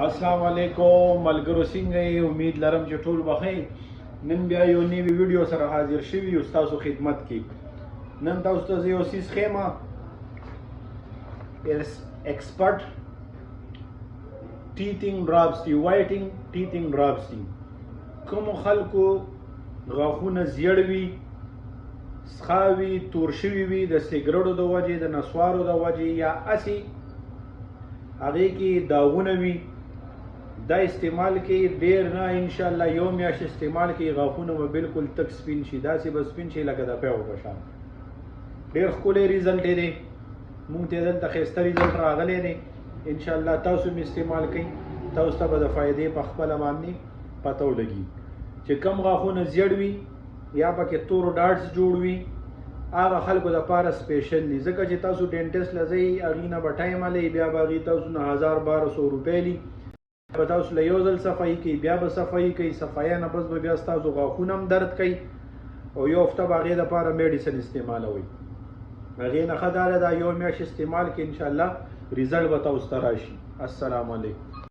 السلام علیکم ملګرو څنګه یې امید لرم چې ټول بخیر نن بیا یو نوی ویډیو سره حاضر شوي یو ستاسو خدمت کې نن تاسو ته زه یو څیز ښیم ایکسپرټ ټیتینګ ډراپس دي وایټینګ ټیتینګ ډراپس دي کومو خلکو غاښونه زیړ وي سخا وي تور شوي وي د سګرټو د وجې د نسوارو د وجې یا هسې هغې کې داغونه وي دا استعمال کې ډیر نه ان شاء الله یو میاشت استعمال کې غاښونه به بالکل تک سپین شي داسې به سپین شي لکه د پیغو په شان ډیر ښکلی ریزلټ دی مونږ ته دلته ښایسته ریزلټ راغلی دی ان شاء الله تاسو هم استعمال کوئ تاسو ته به د فایدې په خپله باندې پته ولګي چې کم غاښونه زیړ وي یا پکې تور ډاټس جوړ وي هغه خلکو دپاره سپیشل دي ځکه چې تاسو ډینټسټ له ځئ هغې نه به ټایم هلئ بیا به هغې تاسو نه 1200 روپۍ لي به تاسو له یو ځل صفایي کوي بیا به صفایي کوي صفایه نه پس به بیا ستاسو غاښونه هم درد کوي او یو هفته به هغې دپاره میډیسن استعمالوئ هغې نه ښه دا ده دا یو میاشت استعمال کې انشاءالله ریزلټ به تاسو ته راشي السلام علیکم